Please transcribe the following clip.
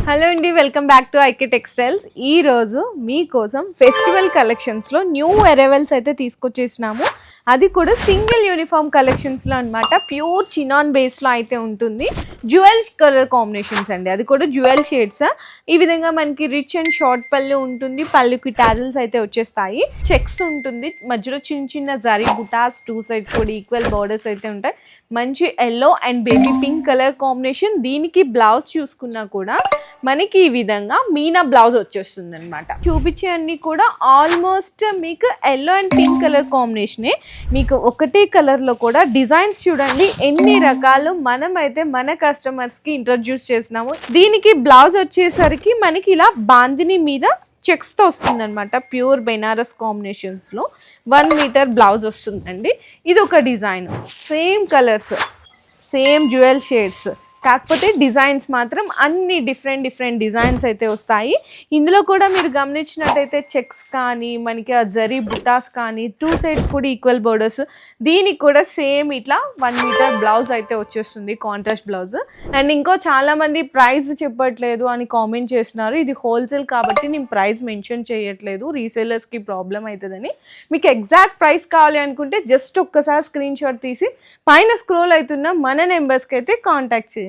Hello అండి, welcome back to IK textiles. ఈ రోజు మీకోసం ఫెస్టివల్ కలెక్షన్స్లో న్యూ అరైవల్స్ అయితే తీసుకొచ్చేసినాము. అది కూడా సింగిల్ యూనిఫామ్ కలెక్షన్స్లో అనమాట. ప్యూర్ చినాన్ బేస్లో అయితే ఉంటుంది. జ్యువెల్ కలర్ కాంబినేషన్స్ అండి, అది కూడా జ్యువెల్ షేడ్స్. ఈ విధంగా మనకి రిచ్ అండ్ షార్ట్ పళ్ళు ఉంటుంది. పళ్ళుకి టాజిల్స్ అయితే వచ్చేస్తాయి. చెక్స్ ఉంటుంది, మధ్యలో చిన్న చిన్న జరీ బుటాస్, టూ సైడ్స్ కూడా ఈక్వల్ బార్డర్స్ అయితే ఉంటాయి. మంచి yellow and baby pink colour combination. దీనికి బ్లౌజ్ చూసుకున్నా కూడా మనకి ఈ విధంగా మీనా బ్లౌజ్ వచ్చేస్తుంది అనమాట. చూపించే అన్ని కూడా ఆల్మోస్ట్ మీకు ఎల్లో అండ్ పింక్ కలర్ కాంబినేషనే. మీకు ఒకటే కలర్లో కూడా డిజైన్స్ చూడండి ఎన్ని రకాలు మనమైతే మన కస్టమర్స్కి ఇంట్రడ్యూస్ చేసినాము. దీనికి బ్లౌజ్ వచ్చేసరికి మనకి ఇలా బాందిని మీద చెక్స్తో వస్తుంది అనమాట. ప్యూర్ బెనారస్ కాంబినేషన్స్లో 1 మీటర్ బ్లౌజ్ వస్తుందండి. ఇది ఒక design, same colours, same jewel shades, కాకపోతే డిజైన్స్ మాత్రం అన్ని డిఫరెంట్ డిజైన్స్ అయితే వస్తాయి. ఇందులో కూడా మీరు గమనించినట్టయితే చెక్స్ కానీ మనకి ఆ జరీ బుటాస్ కానీ, టూ సైడ్స్ కూడా ఈక్వల్ బోర్డర్స్. దీనికి కూడా సేమ్ ఇట్లా 1 మీటర్ బ్లౌజ్ అయితే వచ్చేస్తుంది, కాంట్రాస్ట్ బ్లౌజ్. అండ్ ఇంకో చాలామంది ప్రైస్ చెప్పట్లేదు అని కామెంట్ చేస్తున్నారు. ఇది హోల్సేల్ కాబట్టి నేను ప్రైస్ మెన్షన్ చేయట్లేదు, రీసేలర్స్కి ప్రాబ్లం అవుతుందని. మీకు ఎగ్జాక్ట్ ప్రైస్ కావాలి అనుకుంటే జస్ట్ ఒక్కసారి స్క్రీన్ షాట్ తీసి పైన స్క్రోల్ అవుతున్న మన నెంబర్స్కి అయితే కాంటాక్ట్ చేయండి.